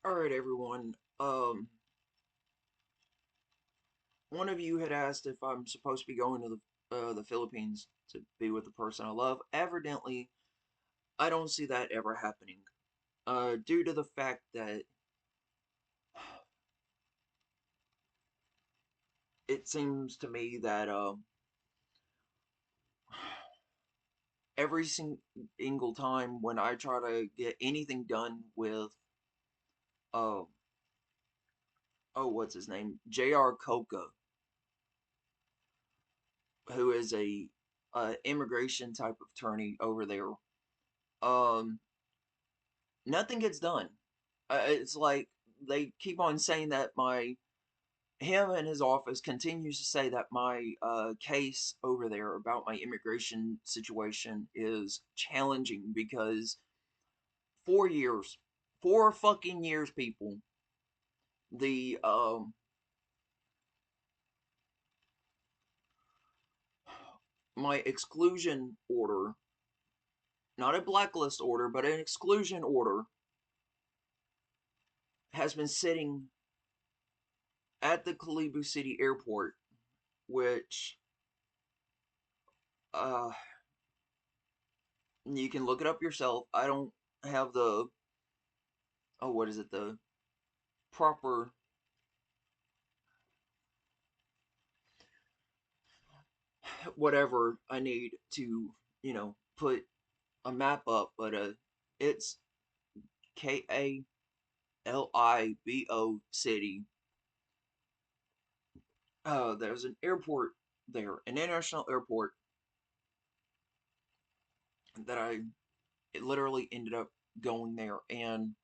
Alright, everyone. One of you had asked if I'm supposed to be going to the Philippines to be with the person I love. Evidently, I don't see that ever happening. Due to the fact that it seems to me that every single time when I try to get anything done with uh what's his name, J.R. Coca, who is a immigration type of attorney over there, um nothing gets done. It's like they keep on saying that him and his office continues to say that my case over there about my immigration situation is challenging because 4 years, 4 fucking years, people, the my exclusion order, not a blacklist order, but an exclusion order, has been sitting at the Kalibu City Airport, which uh you can look it up yourself. I don't have the what is it, the proper whatever I need to, put a map up, but it's Kalibo City. There's an airport there, an international airport that it literally ended up going there, and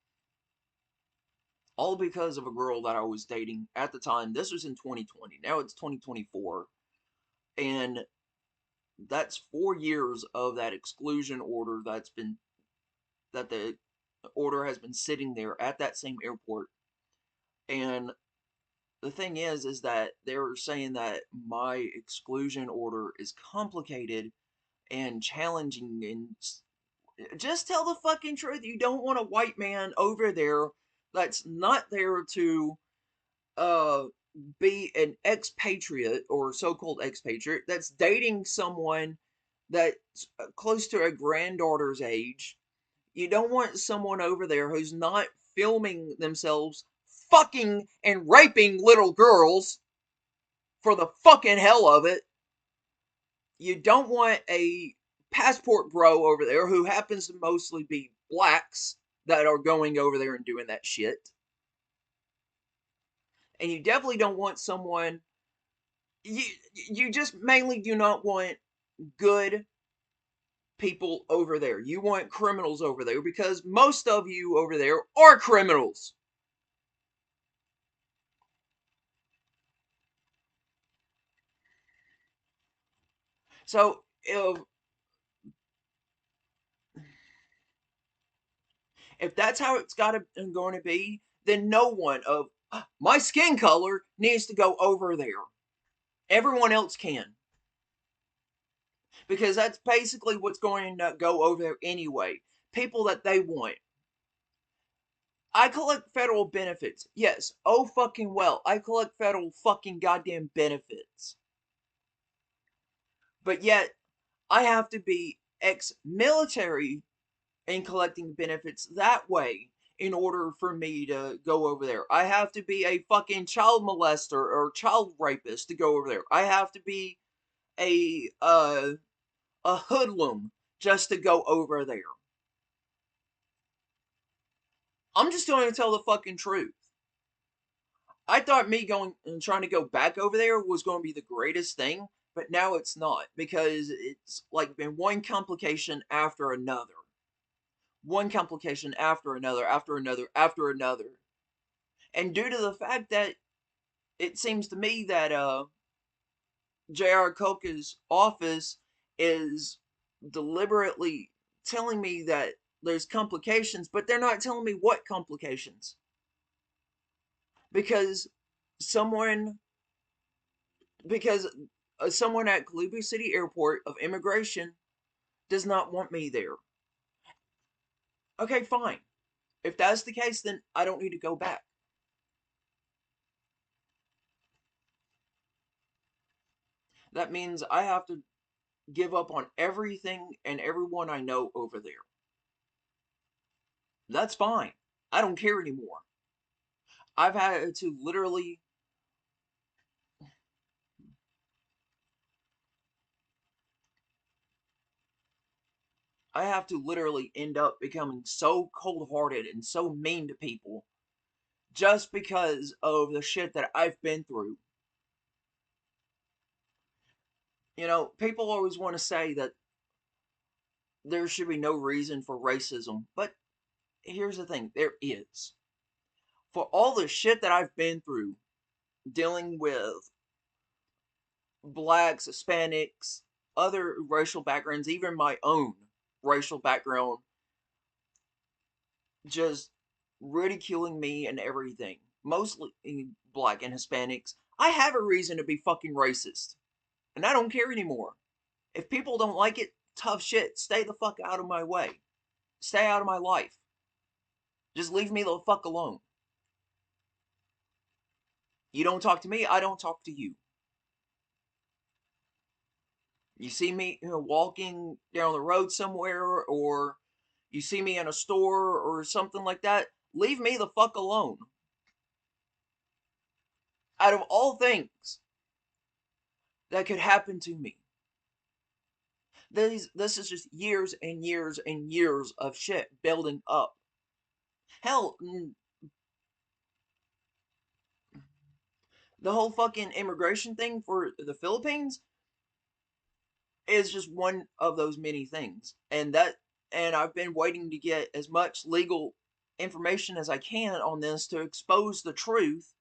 all because of a girl that I was dating at the time. This was in 2020. Now it's 2024, and that's 4 years of that exclusion order that the order has been sitting there at that same airport. And the thing is that they're saying that my exclusion order is complicated and challenging, and just tell the fucking truth. You don't want a white man over there that's not there to uh be an expatriate or so-called expatriate that's dating someone that's close to a granddaughter's age. You don't want someone over there who's not filming themselves fucking and raping little girls for the fucking hell of it. You don't want a passport bro over there who happens to mostly be blacks that are going over there and doing that shit. And you definitely don't want someone, you you just mainly do not want good people over there. You want criminals over there because most of you over there are criminals. So if that's how it's got to going to be, then no one of my skin color needs to go over there. Everyone else can, because that's basically what's going to go over there anyway. People that they want. I collect federal benefits. Yes. Oh fucking well. I collect federal fucking goddamn benefits. But yet I have to be ex-military and collecting benefits that way in order for me to go over there. I have to be a fucking child molester or child rapist to go over there. I have to be a a hoodlum just to go over there. I'm just going to tell the fucking truth. I thought me going and trying to go back over there was going to be the greatest thing, but now it's not, because it's like been one complication after another. One complication after another, after another, after another. And due to the fact that it seems to me that J.R. Coca's office is deliberately telling me that there's complications, but they're not telling me what complications. Because someone, because someone at Kalibu City Airport of Immigration does not want me there. Okay, fine. If that's the case, then I don't need to go back. That means I have to give up on everything and everyone I know over there. That's fine. I don't care anymore. I've had to literally I have to literally end up becoming so cold-hearted and so mean to people just because of the shit that I've been through. People always want to say that there should be no reason for racism, but here's the thing, there is. For all the shit that I've been through dealing with blacks, Hispanics, other racial backgrounds, even my own racial background, just ridiculing me and everything, mostly black and Hispanics, I have a reason to be fucking racist. And I don't care anymore. If people don't like it, tough shit. Stay the fuck out of my way. Stay out of my life. Just leave me the fuck alone. You don't talk to me, I don't talk to you. You see me walking down the road somewhere, or you see me in a store or something like that, leave me the fuck alone. Out of all things that could happen to me, this is just years and years and years of shit building up. Hell, the whole fucking immigration thing for the Philippines is just one of those many things. And I've been waiting to get as much legal information as I can on this to expose the truth,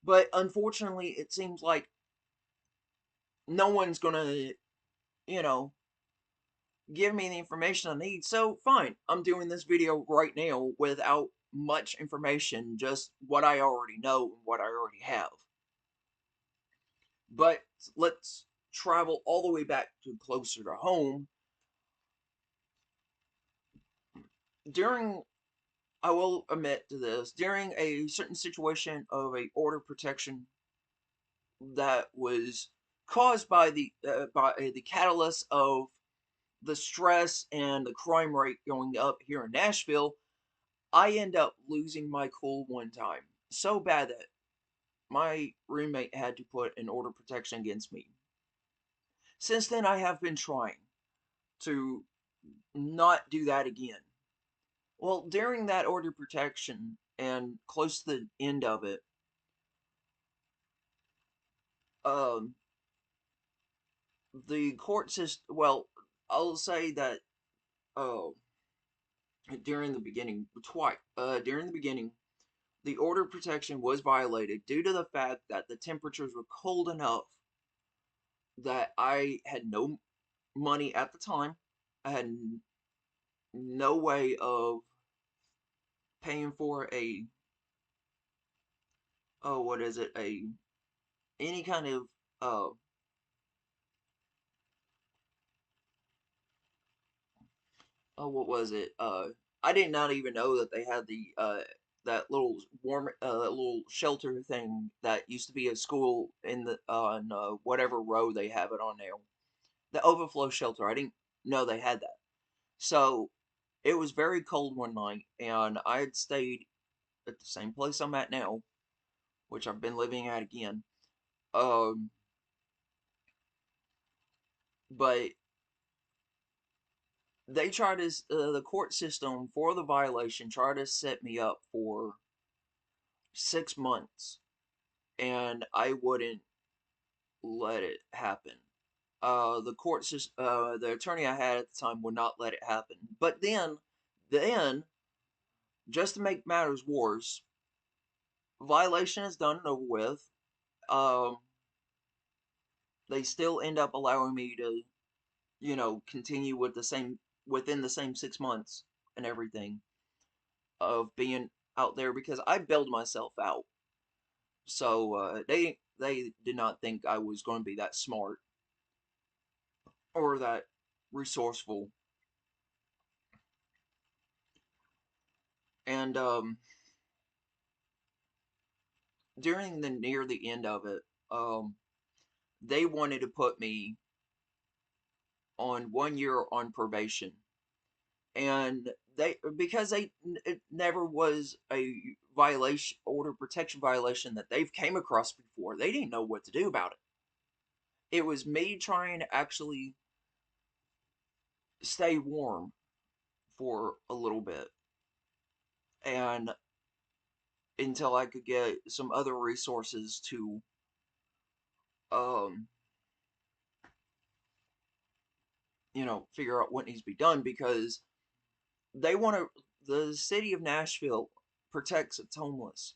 but unfortunately it seems like no one's going to, you know, give me the information I need. So fine, I'm doing this video right now without much information, just what I already know and what I already have. But let's travel all the way back to closer to home. During, I will admit to this, during a certain situation of a order protection that was caused by the catalyst of the stress and the crime rate going up here in Nashville, I end up losing my cool one time. So bad that my roommate had to put an order protection against me. Since then, I have been trying to not do that again. Well, during that order protection and close to the end of it, um, the court system, well, I'll say that, uh, during the beginning, during the beginning, the order protection was violated due to the fact that the temperatures were cold enough that I had no money at the time. I had no way of paying for a, oh, what is it, any kind of, oh, what was it? I did not even know that they had the that little little shelter thing that used to be a school in the on whatever row they have it on now. The overflow shelter. I didn't know they had that. So it was very cold one night, and I had stayed at the same place I'm at now, which I've been living at again. Um, but they tried to the court system for the violation tried to set me up for 6 months, and I wouldn't let it happen. The attorney I had at the time would not let it happen. But then, just to make matters worse, violation is done and over with. Um, they still end up allowing me to, continue with the same within the same 6 months and everything of being out there because I bailed myself out. So they did not think I was going to be that smart or that resourceful. And during the near the end of it, um, they wanted to put me on 1 year on probation, and they because they it never was a violation, order protection violation that they've came across before. They didn't know what to do about it. It was me trying to actually stay warm for a little bit, and until I could get some other resources to um figure out what needs to be done, because they want to the city of Nashville protects its homeless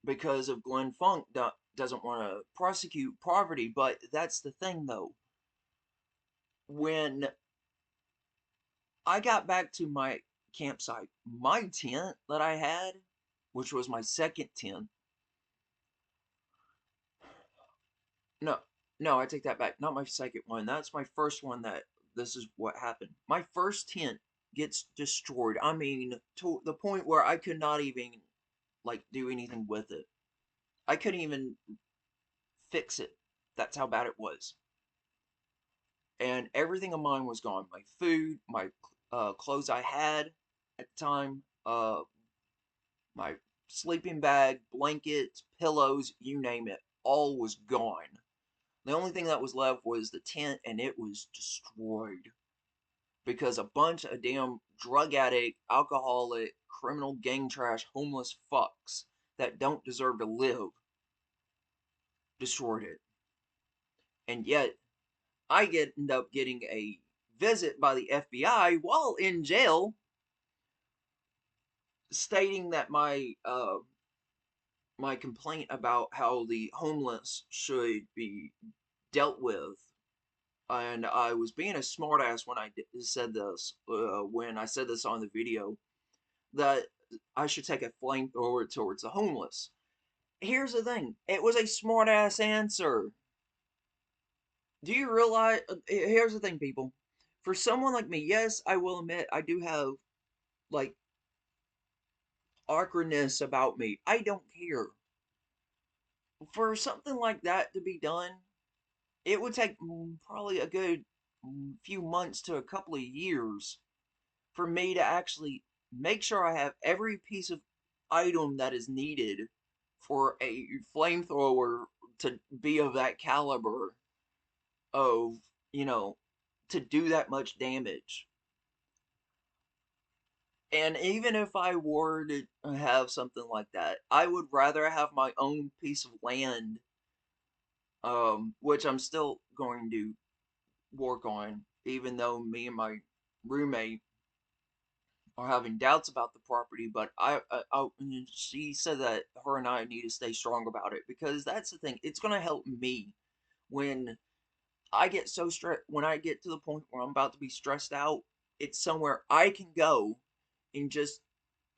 because of Glenn Funk doesn't want to prosecute poverty. But that's the thing, though. When I got back to my campsite, my tent that I had, which was my second tent, no, no, I take that back. Not my second one. That's my first one. That this is what happened. My first tent gets destroyed. I mean, to the point where I could not even like do anything with it. I couldn't even fix it. That's how bad it was. And everything of mine was gone. My food, my clothes I had at the time, my sleeping bag, blankets, pillows, you name it, all was gone. The only thing that was left was the tent, and it was destroyed because a bunch of damn drug addict, alcoholic, criminal gang trash, homeless fucks that don't deserve to live destroyed it. And yet, end up getting a visit by the FBI while in jail, stating that my complaint about how the homeless should be dealt with, and I was being a smartass when I said this. When I said this on the video, that I should take a flamethrower towards the homeless. Here's the thing: it was a smartass answer. Do you realize? Here's the thing, people. For someone like me, yes, I will admit I do have like awkwardness about me. I don't care. For something like that to be done, it would take probably a good few months to a couple of years for me to actually make sure I have every piece of item that is needed for a flamethrower to be of that caliber of, you know, to do that much damage. And even if I were to have something like that, I would rather have my own piece of land, which I'm still going to work on, even though me and my roommate are having doubts about the property. But she said that her and I need to stay strong about it, because that's the thing. It's gonna help me when I get so stressed. When I get to the point where I'm about to be stressed out, it's somewhere I can go and just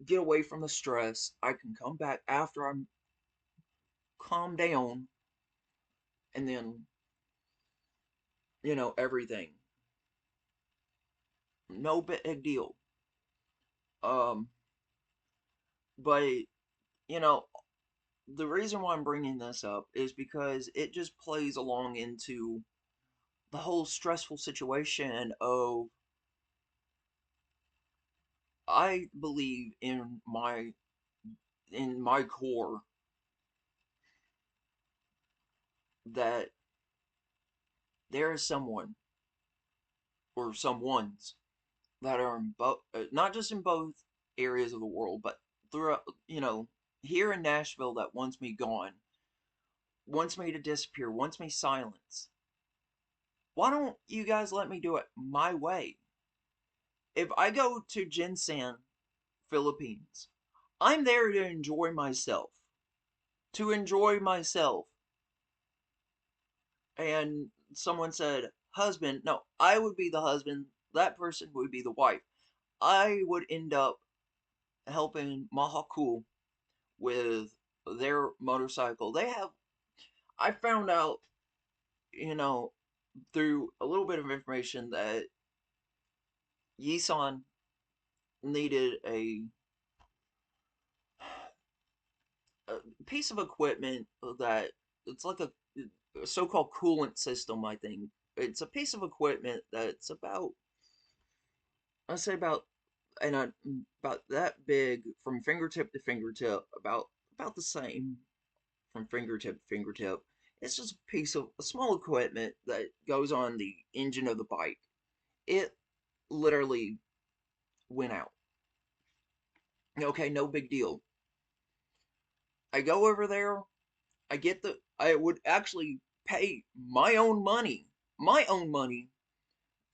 get away from the stress. I can come back after I'm calmed down, and then everything. No big deal. Um, but you know, the reason why I'm bringing this up is because it just plays along into the whole stressful situation of, I believe in my core that there is someone or someones that are in both, not just in both areas of the world, but throughout, here in Nashville, that wants me gone, wants me to disappear, wants me silenced. Why don't you guys let me do it my way? If I go to Jinsan, Philippines, I'm there to enjoy myself. To enjoy myself. And someone said, husband. No, I would be the husband. That person would be the wife. I would end up helping Mahakul with their motorcycle. I found out, you know, through a little bit of information that Yisan needed a piece of equipment that it's like a so-called coolant system, I think. It's a piece of equipment that's about, I'd say and about that big from fingertip to fingertip, about the same from fingertip to fingertip. It's just a small equipment that goes on the engine of the bike. It literally went out. Okay, no big deal. I go over there. I would actually pay my own money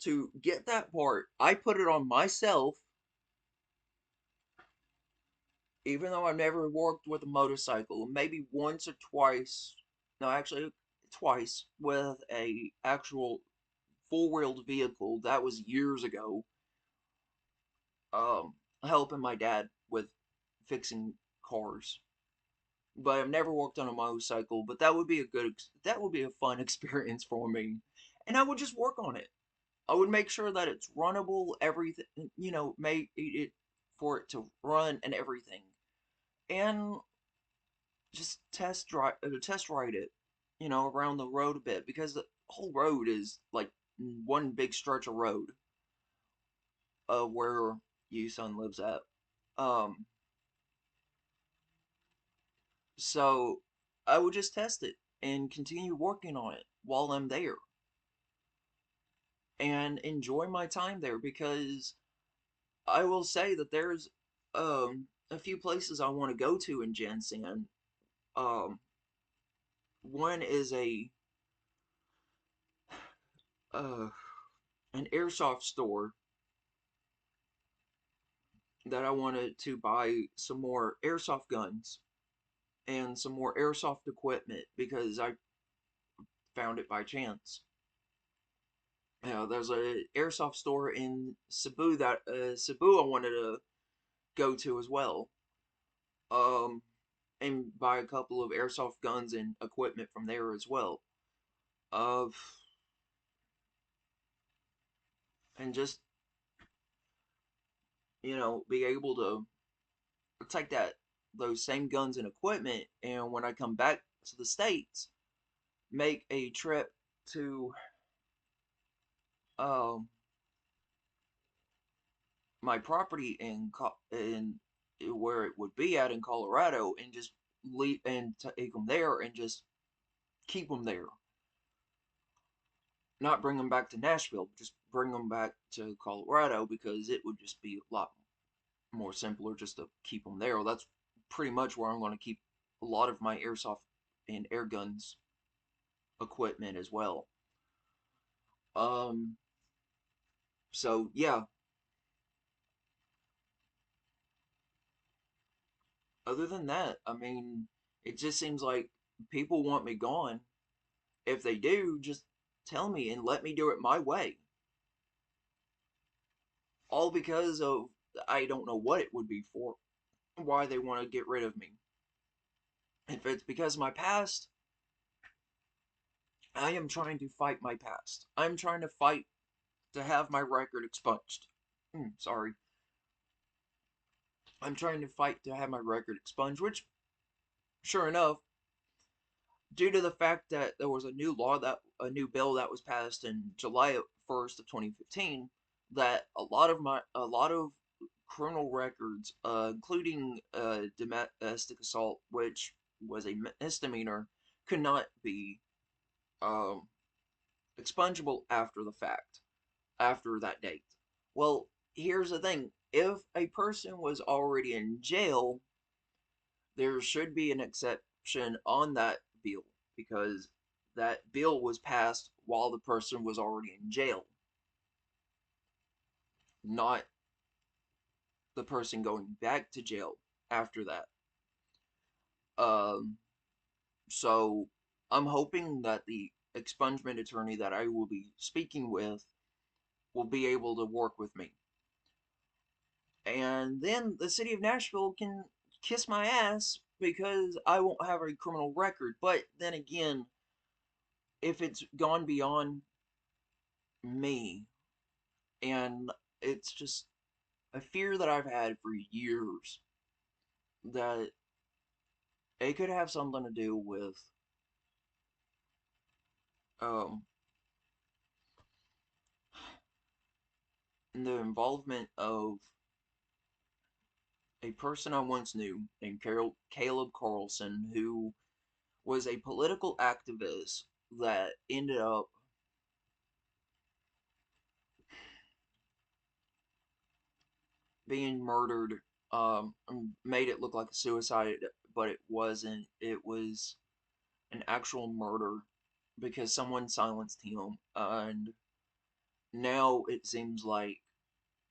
to get that part. I put it on myself, even though I've never worked with a motorcycle. Maybe once or twice, no, actually twice with a actual four-wheeled vehicle. That was years ago. Um, Helping my dad with fixing cars. But I've never worked on a motorcycle. But that would be a fun experience for me, and I would just work on it. I would make sure that it's runnable, everything, make it for it to run and everything, and just test ride it, around the road a bit because the whole road is like one big stretch of road, where you son lives at. Um, so I would just test it and continue working on it while I'm there and enjoy my time there because I will say that there's a few places I want to go to in Jensen. Um, One is a uh, an airsoft store that I wanted to buy some more airsoft guns and some more airsoft equipment because I found it by chance. There's a airsoft store in Cebu I wanted to go to as well. Um, and buy a couple of airsoft guns and equipment from there as well. Uh, and just be able to take those same guns and equipment, and when I come back to the states, make a trip to um my property in where it would be at in Colorado, and just leave and take them there and just keep them there. Not bring them back to Nashville, just bring them back to Colorado because it would just be a lot more simpler just to keep them there. That's pretty much where I'm going to keep a lot of my airsoft and air guns equipment as well. Um, so yeah, other than that, I mean, it just seems like people want me gone. If they do, just tell me and let me do it my way. All because of I don't know what it would be for, why they want to get rid of me. If it's because of my past, I am trying to fight my past. I'm trying to fight to have my record expunged. Sorry. I'm trying to fight to have my record expunged, which, sure enough, due to the fact that there was a new bill that was passed in July 1st of 2015, that a lot of criminal records, including domestic assault, which was a misdemeanor, could not be um, expungible after the fact, after that date. Well, here's the thing: if a person was already in jail, there should be an exception on that bill because that bill was passed while the person was already in jail, not the person going back to jail after that. Um, so I'm hoping that the expungement attorney that I will be speaking with will be able to work with me. And then the city of Nashville can kiss my ass because I won't have a criminal record. But then again, if it's gone beyond me, and it's just a fear that I've had for years that it could have something to do with um, the involvement of a person I once knew named Caleb Carlson, who was a political activist that ended up being murdered. Made it look like a suicide, but it wasn't. It was an actual murder because someone silenced him, and now it seems like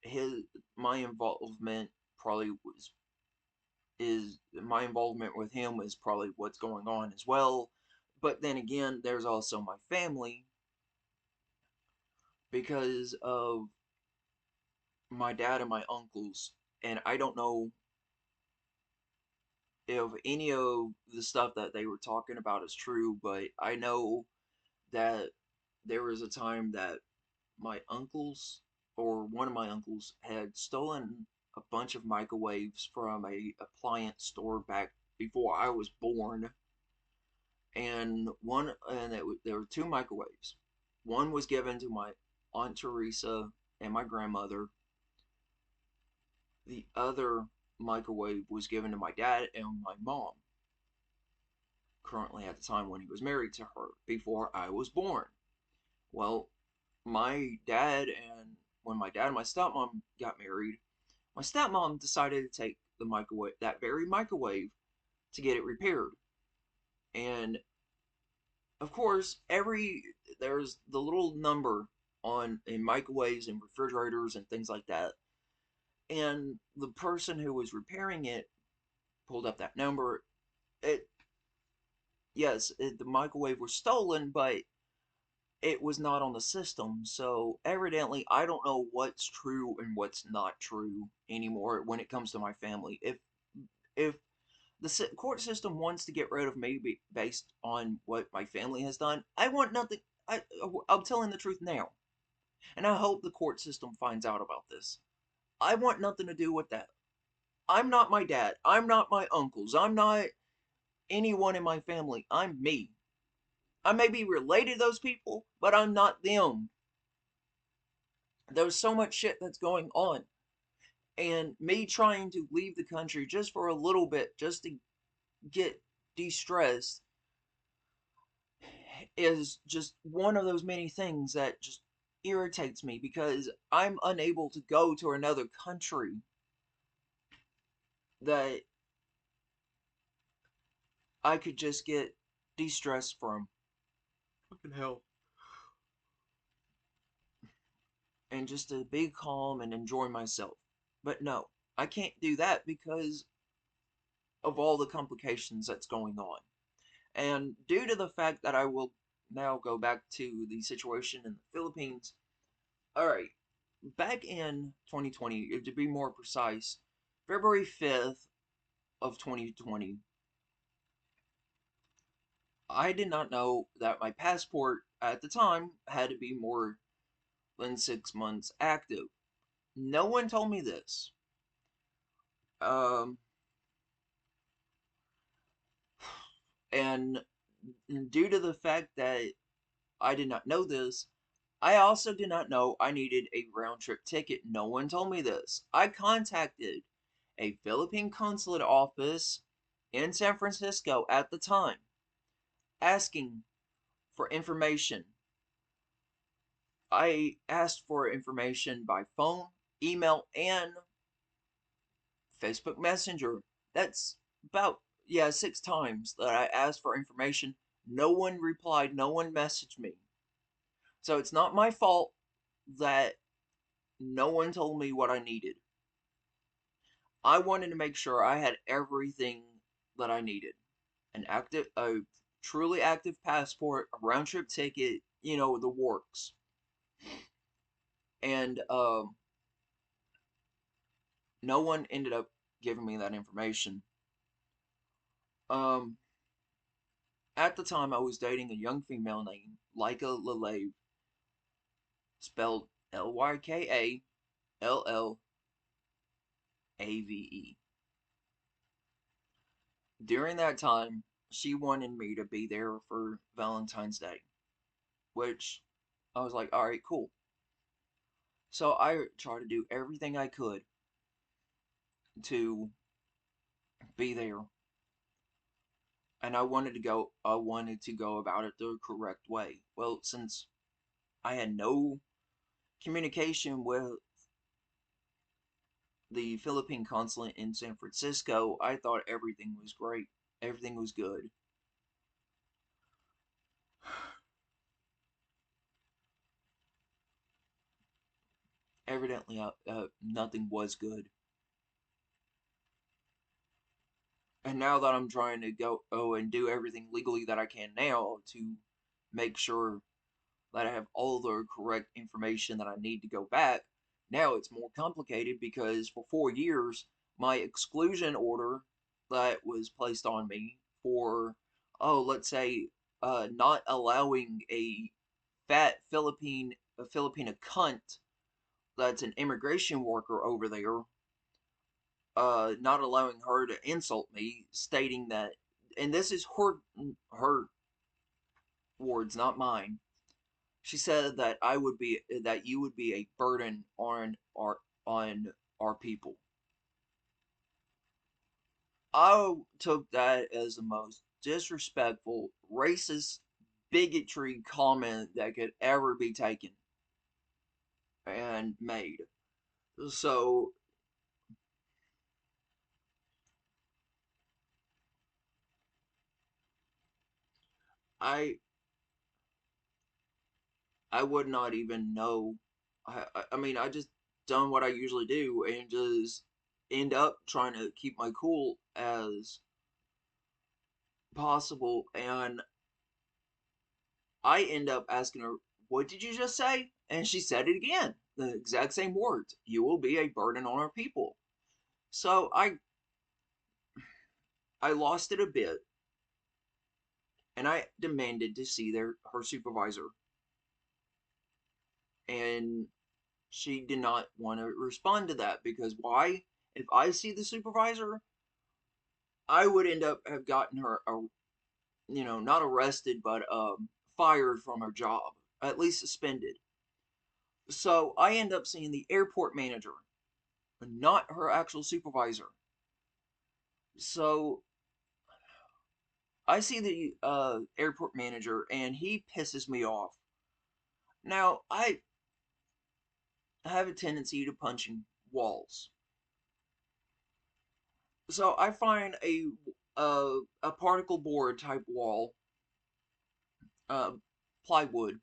his my involvement probably was is my involvement with him is probably what's going on as well. But then again, there's also my family because of my dad and my uncles, and I don't know if any of the stuff that they were talking about is true, but I know that there was a time that my uncles or one of my uncles had stolen a bunch of microwaves from a appliance store back before I was born, and there were two microwaves. One was given to my aunt Teresa and my grandmother. The other microwave was given to my dad and my mom, currently at the time when he was married to her, before I was born. Well, my dad and when my dad and my stepmom got married, my stepmom decided to take the microwave, that very microwave, to get it repaired. And of course, there's the little number on in microwaves and refrigerators and things like that. And the person who was repairing it pulled up that number. It the microwave was stolen, but it was not on the system. So evidently, I don't know what's true and what's not true anymore when it comes to my family. If the court system wants to get rid of me based on what my family has done, I want nothing. I'm telling the truth now, and I hope the court system finds out about this. I want nothing to do with that. I'm not my dad. I'm not my uncles. I'm not anyone in my family. I'm me. I may be related to those people, but I'm not them. There's so much shit that's going on. And me trying to leave the country just for a little bit, just to get de stressed, is just one of those many things that just irritates me because I'm unable to go to another country that I could just get de stressed from. Fucking hell. And just to be calm and enjoy myself. But no, I can't do that because of all the complications that's going on. And due to the fact that I will now go back to the situation in the Philippines, alright, back in 2020, to be more precise, February 5th of 2020, I did not know that my passport at the time had to be more than 6 months active. No one told me this. Um, and due to the fact that I did not know this, I also did not know I needed a round trip ticket. No one told me this. I contacted a Philippine consulate office in San Francisco at the time, asking for information. I asked for information by phone, email, and Facebook Messenger. That's about, yeah, 6 times that I asked for information. No one replied, no one messaged me. So it's not my fault that no one told me what I needed. I wanted to make sure I had everything that I needed. A truly active passport, a round trip ticket, the works. And no one ended up giving me that information. Um, at the time, I was dating a young female named Lyka Lillave, spelled LykaLLave. During that time, she wanted me to be there for Valentine's Day, which I was like, all right, cool. So I tried to do everything I could to be there, and I wanted to go about it the correct way. Well, since I had no communication with the Philippine consulate in San Francisco, I thought everything was great. Everything was good. Evidently, nothing was good. And now that I'm trying to go and do everything legally that I can now to make sure that I have all the correct information that I need to go back, now it's more complicated because for 4 years, my exclusion order that was placed on me for, oh, let's say, not allowing a fat Filipina cunt that's an immigration worker over there, not allowing her to insult me, stating that, and this is her words, not mine. She said that you would be a burden on our people. I took that as the most disrespectful, racist, bigotry comment that could ever be taken and made. So I I would not even know. I mean, I just done what I usually do and just end up trying to keep my cool as possible. And I end up asking her, "What did you just say?" And she said it again, the exact same words. You will be a burden on our people. So I lost it a bit, and I demanded to see her supervisor, and she did not want to respond to that because why? If I see the supervisor, I would end up have gotten her, not arrested, but fired from her job, at least suspended. So I end up seeing the airport manager, not her actual supervisor. So I see the airport manager, and he pisses me off. Now I have a tendency to punching walls, so I find a particle board type wall, uh, plywood,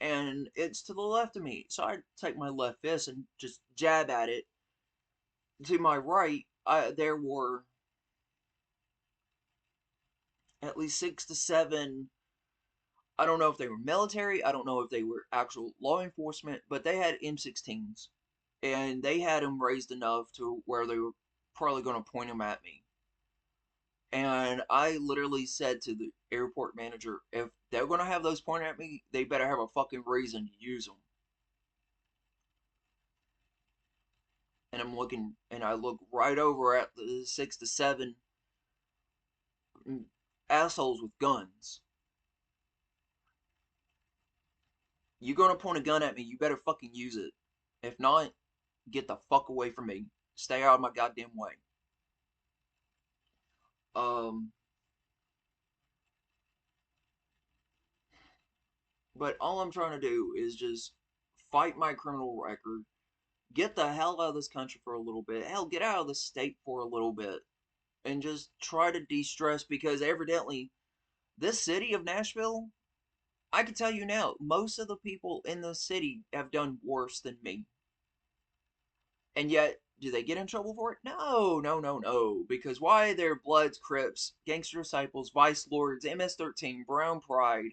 and it's to the left of me. So I take my left fist and just jab at it. To my right, there were at least 6 to 7. I don't know if they were military. I don't know if they were actual law enforcement, but they had M16s, and they had them raised enough to where they were probably going to point them at me. And I literally said to the airport manager, if they're going to have those pointed at me, they better have a fucking reason to use them. And I'm looking, and I look right over at the 6 to 7 assholes with guns. You gonna point a gun at me, you better fucking use it. If not, get the fuck away from me. Stay out of my goddamn way. Um, but all I'm trying to do is just fight my criminal record, get the hell out of this country for a little bit, hell, get out of the state for a little bit, and just try to de stress because evidently, this city of Nashville, I can tell you now, most of the people in the city have done worse than me. And yet, do they get in trouble for it? No, no, no, no. Because why? They're Bloods, Crips, Gangster Disciples, Vice Lords, MS-13, Brown Pride,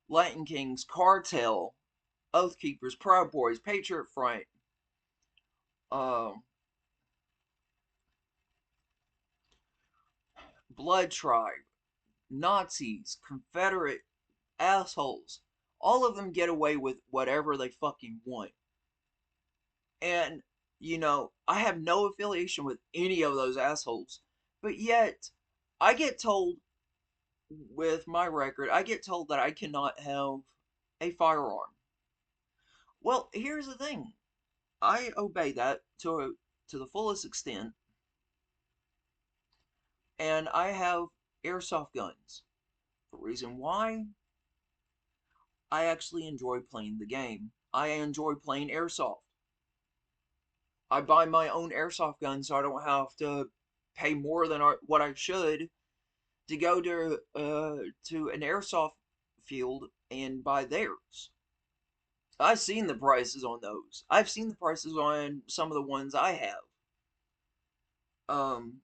Latin Kings, Cartel, Oath Keepers, Proud Boys, Patriot Front, um, Blood Tribe, Nazis, Confederate assholes. All of them get away with whatever they fucking want. And, I have no affiliation with any of those assholes. But yet, I get told with my record, I get told that I cannot have a firearm. Well, here's the thing. I obey that to the fullest extent, and I have airsoft guns. The reason why, I actually enjoy playing the game. I enjoy playing airsoft. I buy my own airsoft gun so I don't have to pay more than what I should to go to an airsoft field and buy theirs. I've seen the prices on those. I've seen the prices on some of the ones I have. Um,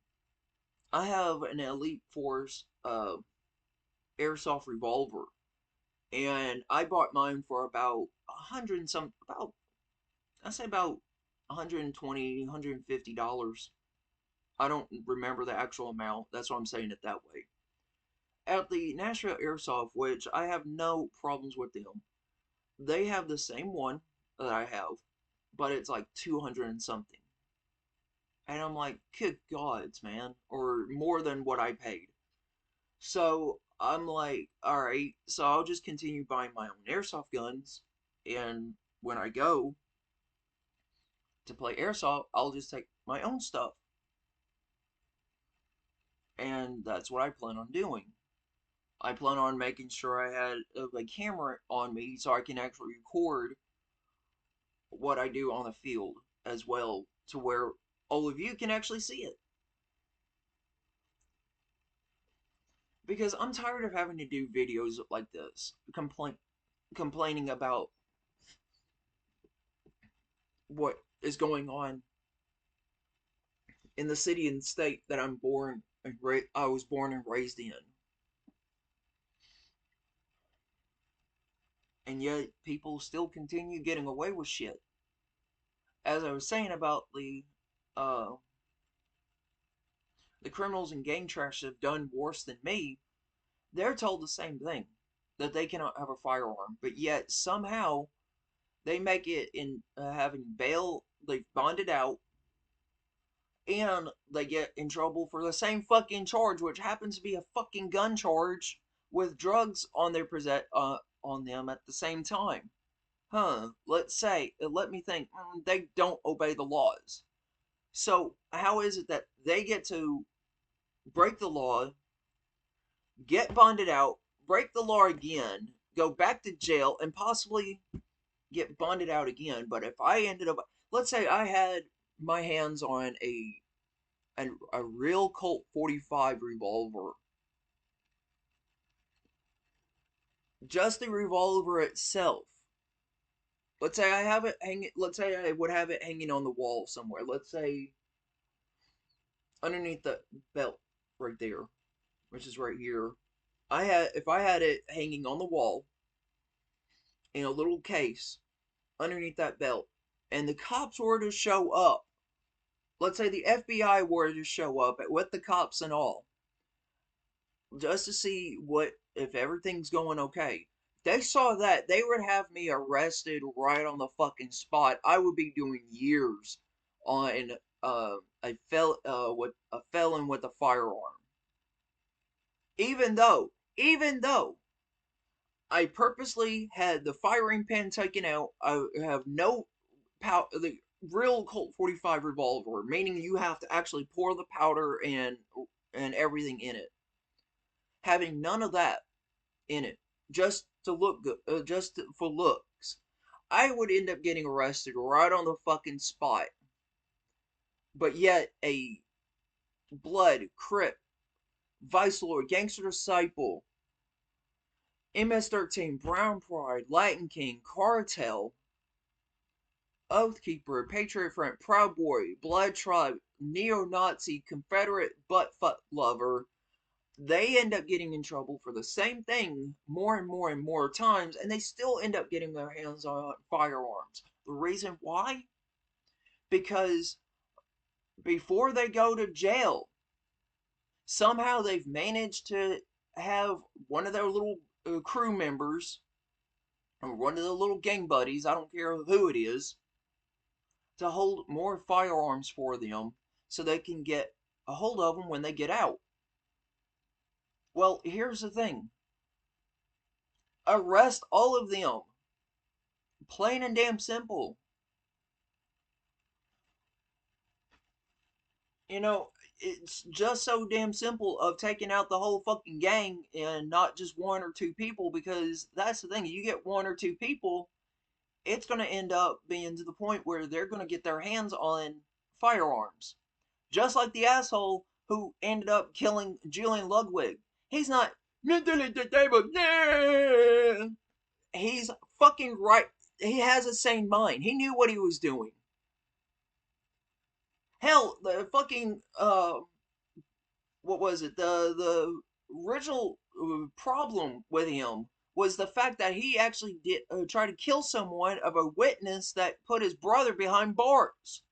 I have an Elite Force airsoft revolver, and I bought mine for about a hundred and some about I say about 120, $150. I don't remember the actual amount. That's why I'm saying it that way. At the Nashville Airsoft, which I have no problems with them, they have the same one that I have, but it's like 200 and something. And I'm like, good gods, man, or more than what I paid. So I'm like, all right, so I'll just continue buying my own airsoft guns, and when I go to play airsoft, I'll just take my own stuff, and that's what I plan on doing. I plan on making sure I had a camera on me so I can actually record what I do on the field as well, to where all of you can actually see it. Because I'm tired of having to do videos like this, complaining about what is going on in the city and state that I was born and raised in, and yet people still continue getting away with shit. As I was saying about uh, the criminals and gang trash that have done worse than me, they're told the same thing, that they cannot have a firearm, but yet somehow they make it in having bail, they've bonded out, and they get in trouble for the same fucking charge, which happens to be a fucking gun charge with drugs on on them at the same time. Huh? Let me think. They don't obey the laws. So how is it that they get to break the law, get bonded out, break the law again, go back to jail, and possibly get bonded out again? But if I ended up, let's say I had my hands on a real Colt 45 revolver, just the revolver itself. Let's say I have it hanging. Let's say I would have it hanging on the wall somewhere. Let's say underneath the belt right there, which is right here. If I had it hanging on the wall in a little case underneath that belt, and the cops were to show up. Let's say the FBI were to show up with the cops and all, just to see what if everything's going okay. They saw that, they would have me arrested right on the fucking spot. I would be doing years on with a felon with a firearm. Even though I purposely had the firing pin taken out, I have no the real Colt 45 revolver, meaning you have to actually pour the powder and everything in it. Having none of that in it, just to look good, for looks, I would end up getting arrested right on the fucking spot. But yet, a Blood, Crip, Vice Lord, Gangster Disciple, MS-13, Brown Pride, Latin King, Cartel, Oathkeeper, Patriot Front, Proud Boy, Blood Tribe, Neo-Nazi, Confederate buttfuck lover, they end up getting in trouble for the same thing more and more and more times, and they still end up getting their hands on firearms. The reason why? Because before they go to jail, somehow they've managed to have one of their little crew members, or one of the little gang buddies, I don't care who it is, to hold more firearms for them so they can get a hold of them when they get out. Well, here's the thing: arrest all of them. Plain and damn simple. You know, it's just so damn simple of taking out the whole fucking gang and not just one or two people, because that's the thing. You get one or two people, it's going to end up being to the point where they're going to get their hands on firearms. Just like the asshole who ended up killing Julian Ludwig. He's not mentally disabled. Nah. He's fucking right. He has a sane mind. He knew what he was doing. Hell, the fucking what was it? The original problem with him was the fact that he actually did try to kill someone of a witness that put his brother behind bars.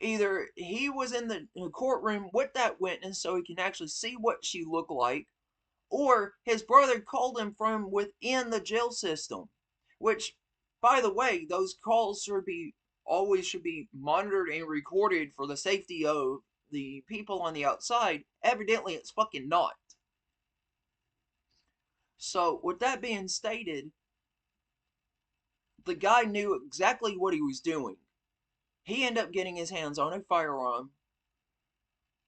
Either he was in the courtroom with that witness so he can actually see what she looked like, or his brother called him from within the jail system. Which, by the way, those calls should be monitored and recorded for the safety of the people on the outside. Evidently, it's fucking not. So, with that being stated, the guy knew exactly what he was doing. He ended up getting his hands on a firearm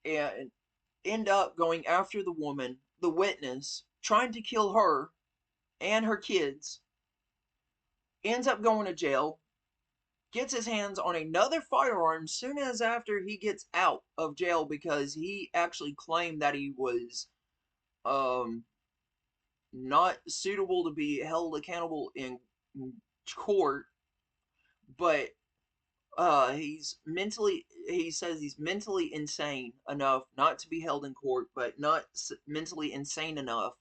and end up going after the woman, the witness, trying to kill her and her kids, ends up going to jail, gets his hands on another firearm soon as after he gets out of jail because he actually claimed that he was um not suitable to be held accountable in court, but he says he's mentally insane enough not to be held in court, but not mentally insane enough.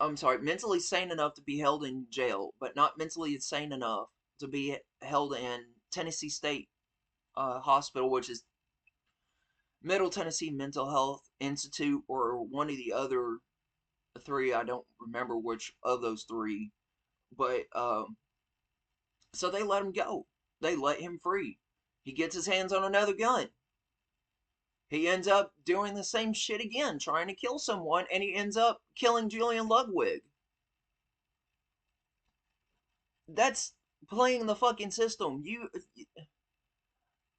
I'm sorry, mentally sane enough to be held in jail, but not mentally insane enough to be held in Tennessee State Hospital, which is Middle Tennessee Mental Health Institute, or one of the other three. I don't remember which of those three, but so they let him go. They let him free. He gets his hands on another gun. He ends up doing the same shit again, trying to kill someone, and he ends up killing Julian Ludwig. That's playing the fucking system.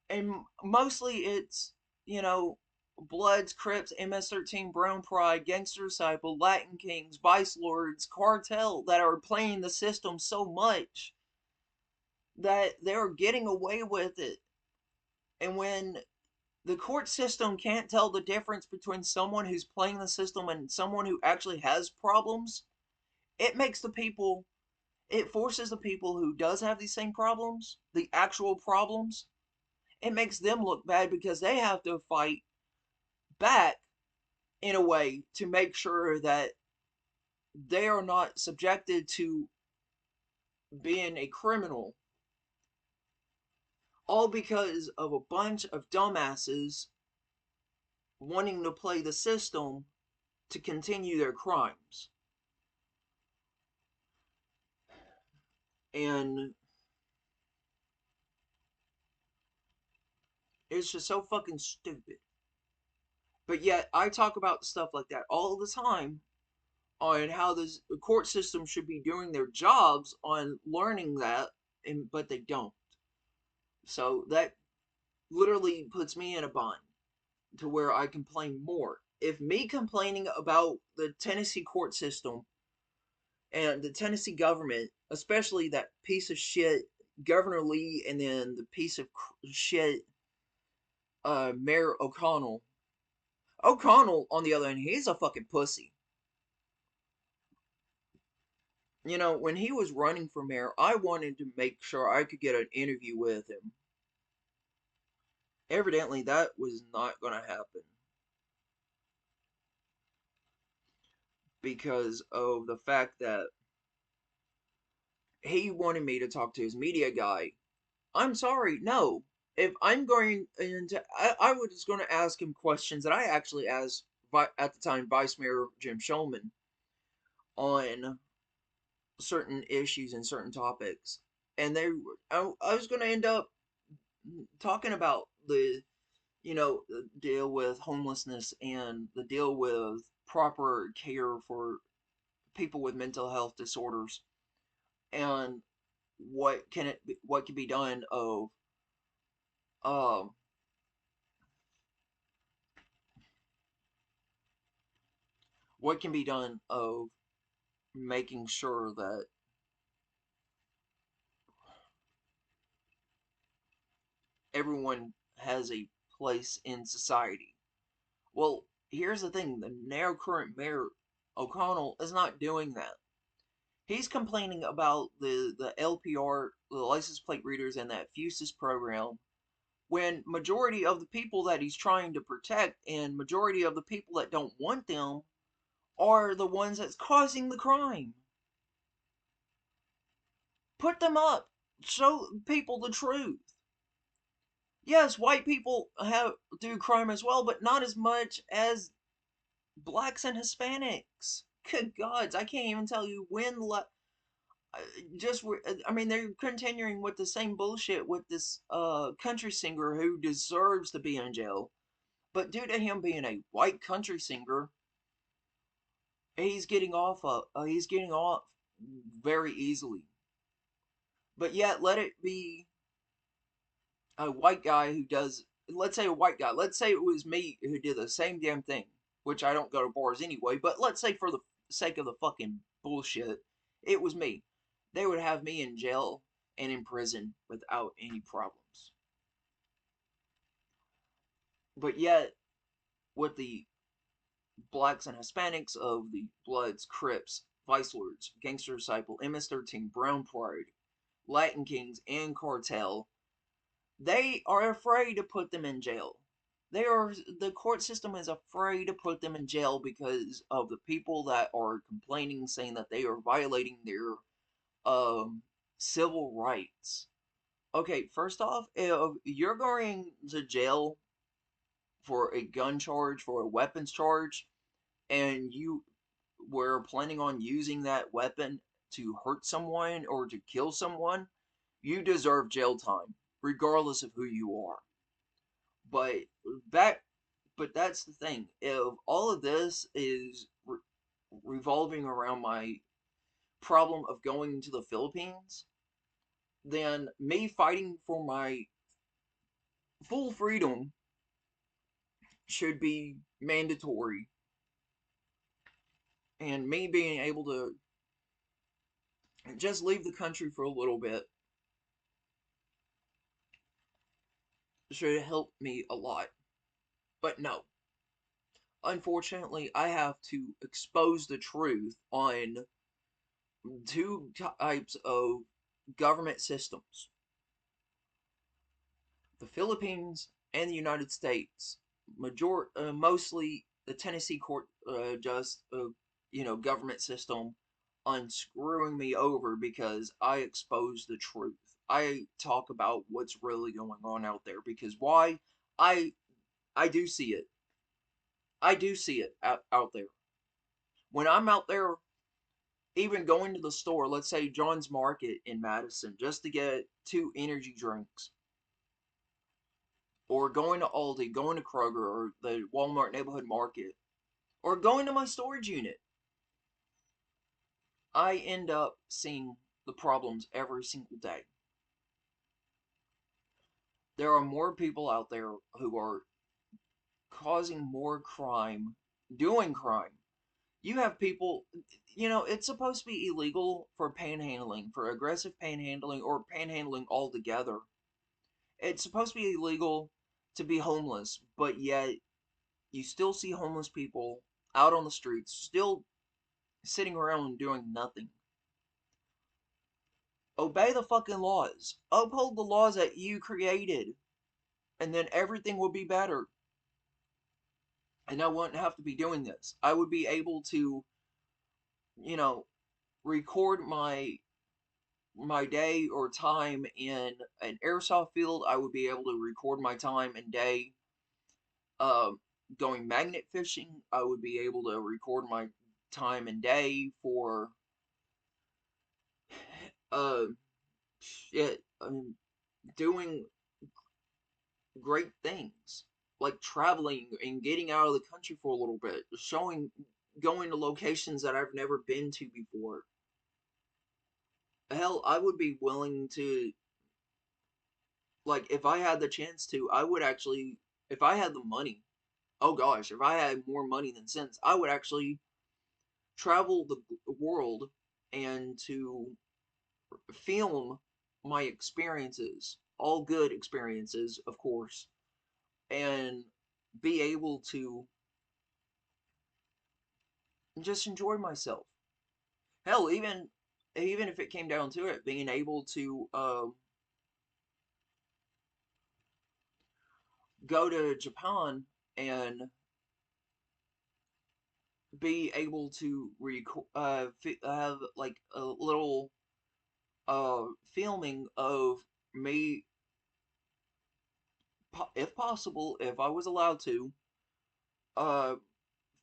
And mostly it's, you know, Bloods, Crips, MS-13, Brown Pride, Gangster Disciple, Latin Kings, Vice Lords, Cartel that are playing the system so much that they're getting away with it. And when the court system can't tell the difference between someone who's playing the system and someone who actually has problems, it makes the people, it forces the people who does have these same problems, the actual problems, it makes them look bad because they have to fight back in a way to make sure that they are not subjected to being a criminal, all because of a bunch of dumbasses wanting to play the system to continue their crimes. And it's just so fucking stupid. But yet, I talk about stuff like that all the time on how the court system should be doing their jobs on learning that, but they don't. So that literally puts me in a bind to where I complain more. If me complaining about the Tennessee court system and the Tennessee government, especially that piece of shit Governor Lee, and then the piece of shit Mayor O'Connell. O'Connell, on the other hand, he's a fucking pussy. You know, when he was running for mayor, I wanted to make sure I could get an interview with him. Evidently, that was not going to happen because of the fact that he wanted me to talk to his media guy. I'm sorry, no. If I'm going into, I was just going to ask him questions that I actually asked at the time Vice Mayor Jim Shulman on certain issues and certain topics, and I was going to end up talking about the deal with homelessness and the deal with proper care for people with mental health disorders, and what can be done of um what can be done of making sure that everyone has a place in society. Well, here's the thing: the now current mayor O'Connell is not doing that. He's complaining about the LPR, the license plate readers, and that FUSIS program, when majority of the people that he's trying to protect and majority of the people that don't want them are the ones that's causing the crime. Put them up. Show people the truth. Yes, white people have do crime as well, but not as much as blacks and Hispanics. Good gods, I can't even tell you when. Just I mean, they're continuing with the same bullshit with this country singer who deserves to be in jail, but due to him being a white country singer, he's getting off very easily. But yet, let it be a white guy who does. Let's say a white guy. Let's say it was me who did the same damn thing, which I don't go to bars anyway. But let's say for the sake of the fucking bullshit, it was me. They would have me in jail and in prison without any problems. But yet, with the blacks and Hispanics of the Bloods, Crips, Vice Lords, Gangster Disciple, MS-13, Brown Pride, Latin Kings, and Cartel, they are afraid to put them in jail. The court system is afraid to put them in jail because of the people that are complaining, saying that they are violating their um, civil rights. Okay, first off, if you're going to jail for a gun charge, for a weapons charge, and you were planning on using that weapon to hurt someone or to kill someone, you deserve jail time, regardless of who you are. But back, but that's the thing. If all of this is revolving around my problem of going to the Philippines, then me fighting for my full freedom should be mandatory, and me being able to just leave the country for a little bit should help me a lot. But no, unfortunately, I have to expose the truth on two types of government systems: the Philippines and the United States. Mostly the Tennessee court, just government system unscrewing me over because I expose the truth. I talk about what's really going on out there because why? I I do see it. I do see it out there. When I'm out there, even going to the store, let's say John's Market in Madison, just to get two energy drinks, or going to Aldi, going to Kroger, or the Walmart neighborhood market, or going to my storage unit, I end up seeing the problems every single day. There are more people out there who are causing more crime, doing crime. You have people, it's supposed to be illegal for panhandling, for aggressive panhandling, or panhandling altogether. It's supposed to be illegal to be homeless, but yet you still see homeless people out on the streets, still sitting around doing nothing. Obey the fucking laws. Uphold the laws that you created, and then everything will be better. And I wouldn't have to be doing this. I would be able to, you know, record my day or time in an airsoft field. I would be able to record my time and day uh, going magnet fishing. I would be able to record my time and day for uh, shit, doing great things. like traveling and getting out of the country for a little bit, going to locations that I've never been to before. Hell, I would be willing to, like, if I had the chance to, I would actually, if I had the money, oh gosh, if I had more money than sense, I would actually travel the world and to film my experiences, all good experiences, of course, and be able to just enjoy myself. Hell, even if it came down to it, being able to go to Japan and be able to have like a little filming of me, if possible, if I was allowed to, uh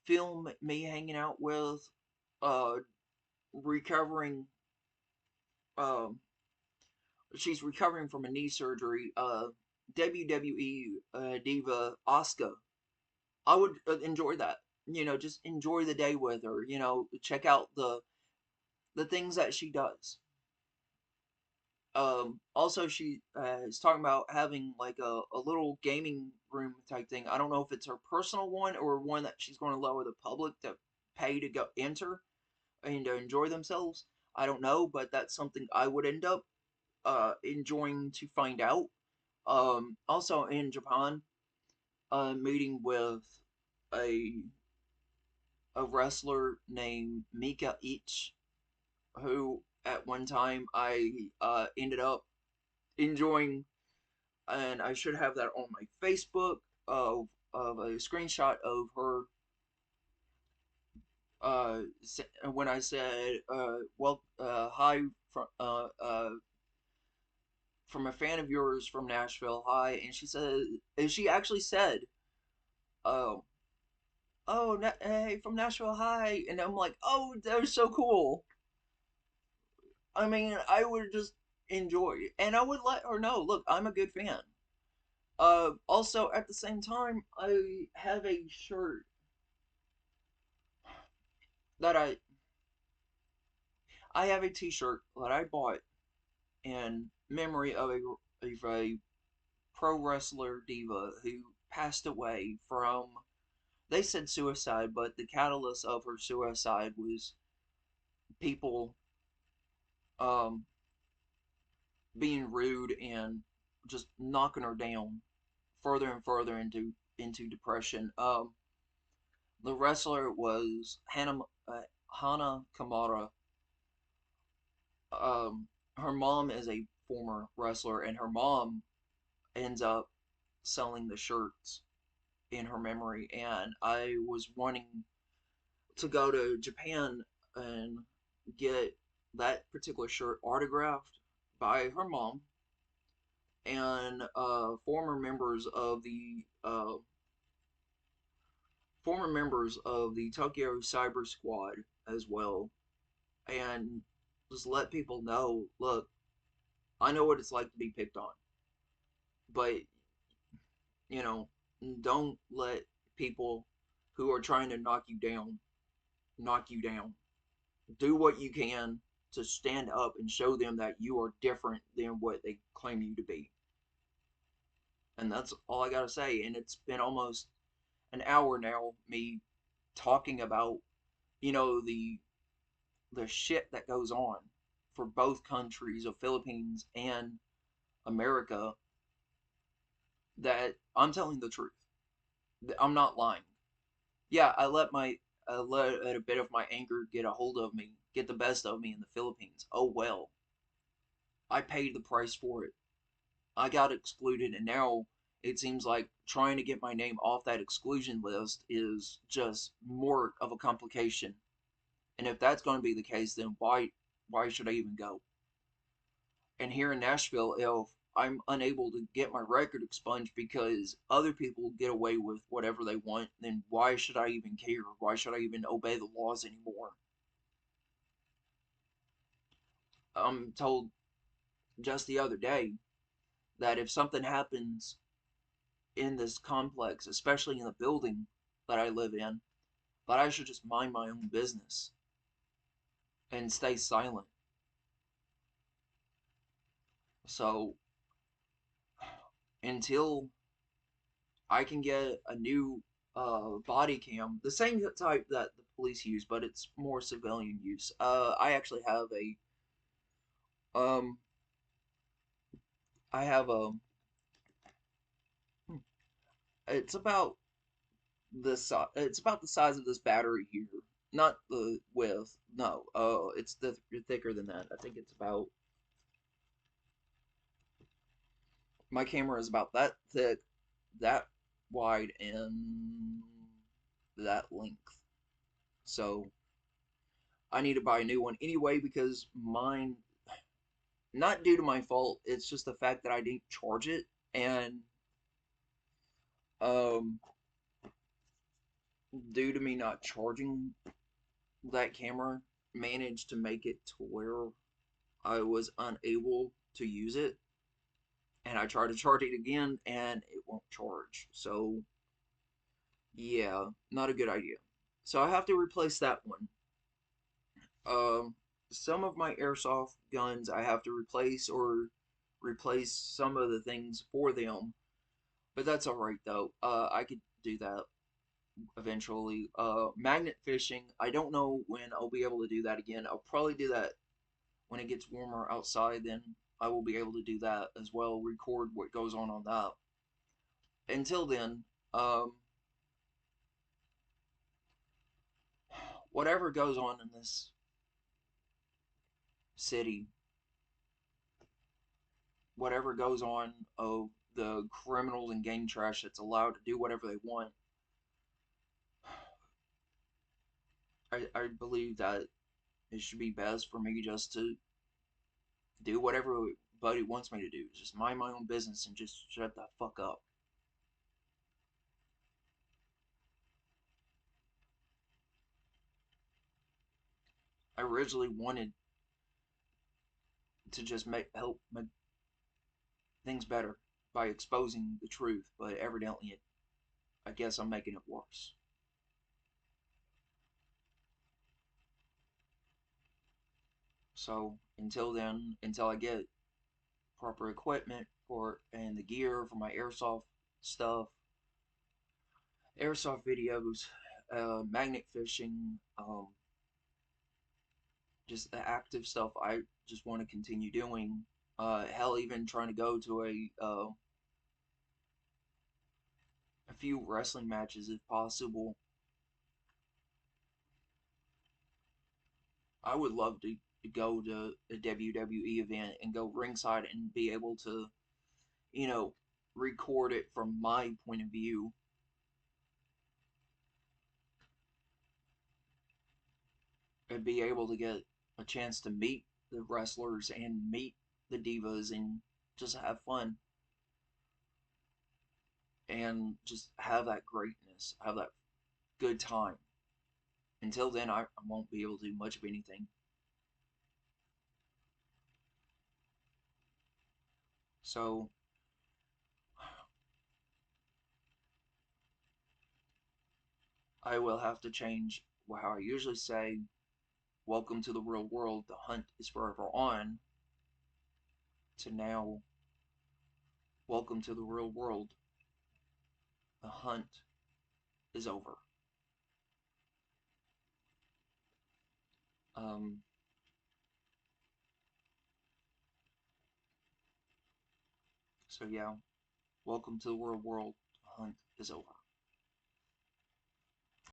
film me hanging out with uh recovering um she's recovering from a knee surgery, WWE diva Asuka. I would enjoy that. Just enjoy the day with her. Check out the things that she does. Also, she is talking about having like a little gaming room type thing. I don't know if it's her personal one or one that she's going to allow the public to pay to go enter and to enjoy themselves. I don't know, but that's something I would end up enjoying to find out. Also in Japan, meeting with a a wrestler named Mika Ich, who at one time I ended up enjoying, and I should have that on my Facebook of a screenshot of her when I said well hi from a fan of yours from Nashville, hi, and she actually said oh hey, from Nashville, hi, and I'm like, oh, that was so cool. I mean, I would just enjoy, and I would let her know, look, I'm a good fan. Also at the same time, I have a shirt that I have a T-shirt that I bought in memory of a pro wrestler diva who passed away from. They said suicide, but the catalyst of her suicide was people um, being rude and just knocking her down further and further into depression. The wrestler was Hana Kamara. Her mom is a former wrestler, and her mom ends up selling the shirts in her memory. And I was wanting to go to Japan and get that particular shirt autographed by her mom and former members of the Tokyo Cyber Squad as well, and just let people know, look, I know what it's like to be picked on, but you know, don't let people who are trying to knock you down. Do what you can to stand up and show them that you are different than what they claim you to be. And that's all I gotta say. And it's been almost an hour now, me talking about, the shit that goes on for both countries of Philippines and America, that I'm telling the truth. I'm not lying. Yeah, I let a bit of my anger get a hold of me, get the best of me in the Philippines. Oh well, I paid the price for it. I got excluded, and now it seems like trying to get my name off that exclusion list is just more of a complication. And if that's going to be the case, then why should I even go? And here in Nashville, if I'm unable to get my record expunged because other people get away with whatever they want, then why should I even care? Why should I even obey the laws anymore? I'm told just the other day that if something happens in this complex, especially in the building that I live in, that I should just mind my own business and stay silent. So until I can get a new body cam, the same type that the police use, but it's more civilian use. I actually have um I have a hmm, it's about it's about the size of this battery here. Not the width. No. It's thicker than that. I think it's about my camera is about that thick, that wide, and that length. So I need to buy a new one anyway because mine, not due to my fault, it's just the fact that I didn't charge it, and um, due to me not charging that camera, managed to make it to where I was unable to use it, and I tried to charge it again, and it won't charge. So yeah, not a good idea. So I have to replace that one. Um, some of my airsoft guns I have to replace or replace some of the things for them, but that's all right though. I could do that eventually. Magnet fishing, I don't know when I'll be able to do that again. I'll probably do that when it gets warmer outside. Then I will be able to do that as well. Record what goes on that. Until then, um, whatever goes on in this city, whatever goes on of the criminals and gang trash that's allowed to do whatever they want, I believe that it should be best for me just to do whatever buddy wants me to do. Just mind my own business and just shut the fuck up. I originally wanted to just help make things better by exposing the truth, but evidently I guess I'm making it worse. So until then, until I get proper equipment for and the gear for my airsoft stuff, airsoft videos, magnet fishing, just the active stuff I just want to continue doing. Hell, even trying to go to a few wrestling matches if possible. I would love to go to a WWE event and go ringside and be able to, you know, record it from my point of view and be able to get a chance to meet the wrestlers and meet the divas and just have fun and just have that greatness, have that good time. Until then, I won't be able to do much of anything. So I will have to change how I usually say, welcome to the real world, the hunt is forever on, to now, welcome to the real world, the hunt is over. Um, so yeah, welcome to the real world, the hunt is over.